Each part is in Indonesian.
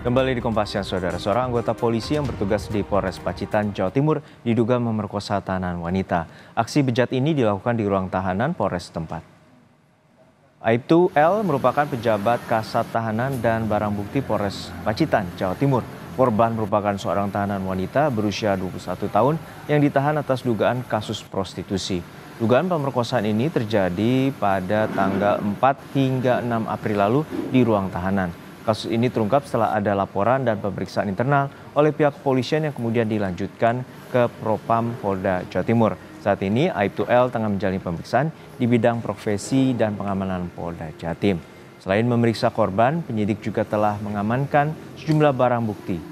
Kembali di Kompas Siang, Saudara. Seorang anggota polisi yang bertugas di Polres Pacitan, Jawa Timur diduga memerkosa tahanan wanita. Aksi bejat ini dilakukan di ruang tahanan Polres setempat. Aibtu L merupakan pejabat kasat tahanan dan barang bukti Polres Pacitan, Jawa Timur. Korban merupakan seorang tahanan wanita berusia 21 tahun yang ditahan atas dugaan kasus prostitusi. Dugaan pemerkosaan ini terjadi pada tanggal 4 hingga 6 April lalu di ruang tahanan. Kasus ini terungkap setelah ada laporan dan pemeriksaan internal oleh pihak kepolisian yang kemudian dilanjutkan ke Propam Polda Jawa Timur. Saat ini Aibtu L tengah menjalani pemeriksaan di bidang profesi dan pengamanan Polda Jatim. Selain memeriksa korban, penyidik juga telah mengamankan sejumlah barang bukti.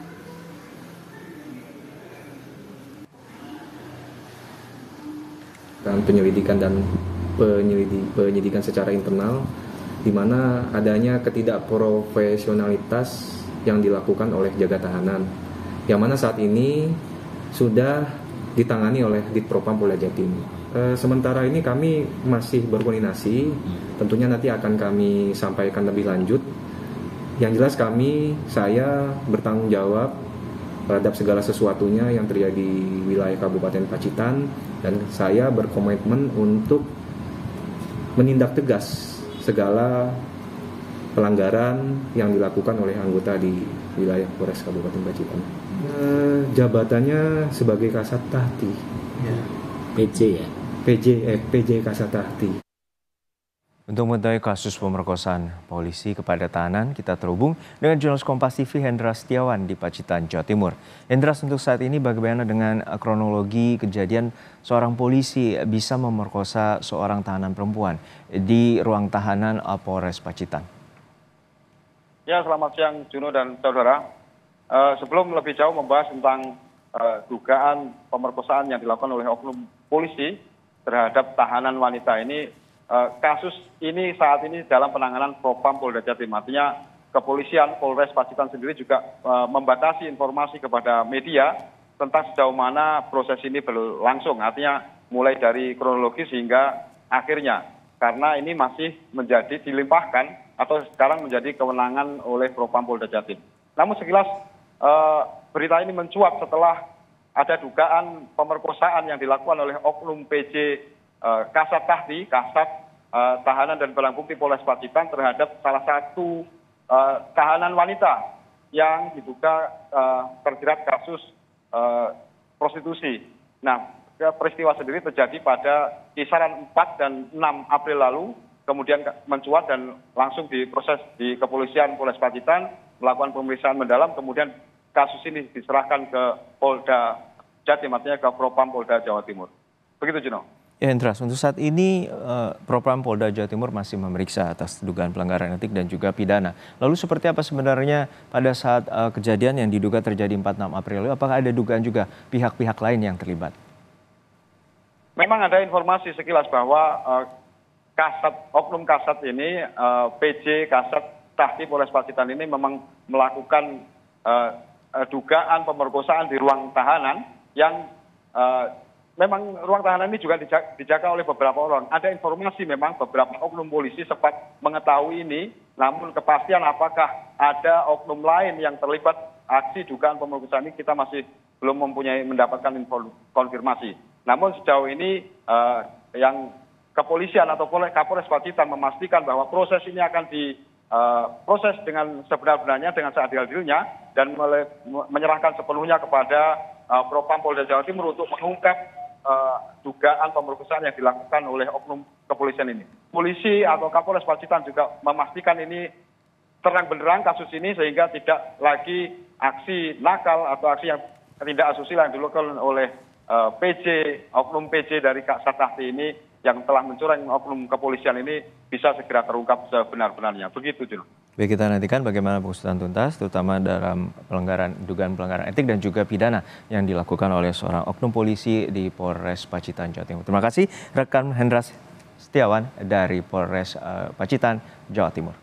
Penyelidikan dan penyidikan secara internal, di mana adanya ketidakprofesionalitas yang dilakukan oleh jaga tahanan, yang mana saat ini sudah ditangani oleh Ditpropam Polda Jatim. Sementara ini kami masih berkoordinasi, tentunya nanti akan kami sampaikan lebih lanjut. Yang jelas saya bertanggung jawab terhadap segala sesuatunya yang terjadi di wilayah Kabupaten Pacitan, dan saya berkomitmen untuk menindak tegas segala pelanggaran yang dilakukan oleh anggota di wilayah Polres Kabupaten Pacitan. Jabatannya sebagai Kasat Tahti. Ya. PJ ya? PJ Kasat Tahti. Untuk mengetahui kasus pemerkosaan polisi kepada tahanan, kita terhubung dengan jurnalis Kompas TV Hendra Setiawan di Pacitan, Jawa Timur. Hendra, untuk saat ini bagaimana dengan kronologi kejadian seorang polisi bisa memerkosa seorang tahanan perempuan di ruang tahanan Polres Pacitan? Ya, selamat siang Juno dan saudara. Sebelum lebih jauh membahas tentang dugaan pemerkosaan yang dilakukan oleh oknum polisi terhadap tahanan wanita ini, kasus ini saat ini dalam penanganan Propam Polda Jatim. Artinya kepolisian Polres Pacitan sendiri juga membatasi informasi kepada media tentang sejauh mana proses ini berlangsung. Artinya mulai dari kronologis hingga akhirnya, karena ini masih menjadi dilimpahkan atau sekarang menjadi kewenangan oleh Propam Polda Jatim. Namun sekilas berita ini mencuat setelah ada dugaan pemerkosaan yang dilakukan oleh oknum PJ Kasat Tahti, Kasat Tahanan dan Barang Bukti Polres Pacitan terhadap salah satu tahanan wanita yang diduga terjerat kasus prostitusi. Nah, peristiwa sendiri terjadi pada kisaran 4 dan 6 April lalu, kemudian mencuat dan langsung diproses di kepolisian Polres Pacitan, melakukan pemeriksaan mendalam, kemudian kasus ini diserahkan ke Polda Jatim, artinya ke Propam Polda Jawa Timur. Begitu, Juno. Ya, Hendra, untuk saat ini Propam Polda Jawa Timur masih memeriksa atas dugaan pelanggaran etik dan juga pidana. Lalu seperti apa sebenarnya pada saat kejadian yang diduga terjadi 4-6 April lalu? Apakah ada dugaan juga pihak-pihak lain yang terlibat? Memang ada informasi sekilas bahwa oknum kasat ini, PJ Kasat Tahti Polres Pacitan ini memang melakukan dugaan pemerkosaan di ruang tahanan yang memang ruang tahanan ini juga dijaga oleh beberapa orang. Ada informasi memang beberapa oknum polisi sempat mengetahui ini, namun kepastian apakah ada oknum lain yang terlibat aksi dugaan pemerkosaan ini kita masih belum mendapatkan konfirmasi. Namun sejauh ini yang kepolisian atau Kapolres Pacitan memastikan bahwa proses ini akan diproses dengan sebenar-benarnya, dengan seadil-adilnya, dan menyerahkan sepenuhnya kepada Propam Polda Jawa Timur untuk mengungkap dugaan pemerkosaan yang dilakukan oleh oknum kepolisian ini. Polisi atau Kapolres Pacitan juga memastikan ini terang benderang kasus ini, sehingga tidak lagi aksi nakal atau aksi yang tidak asusila yang dilakukan oleh oknum PJ dari Kasat Tahti ini yang telah mencoreng oknum kepolisian ini bisa segera terungkap sebenar-benarnya. Begitu, Juno. Baik, kita nantikan bagaimana pengusutan tuntas, terutama dalam dugaan pelanggaran etik dan juga pidana yang dilakukan oleh seorang oknum polisi di Polres Pacitan, Jawa Timur. Terima kasih rekan Hendra Setiawan dari Polres Pacitan, Jawa Timur.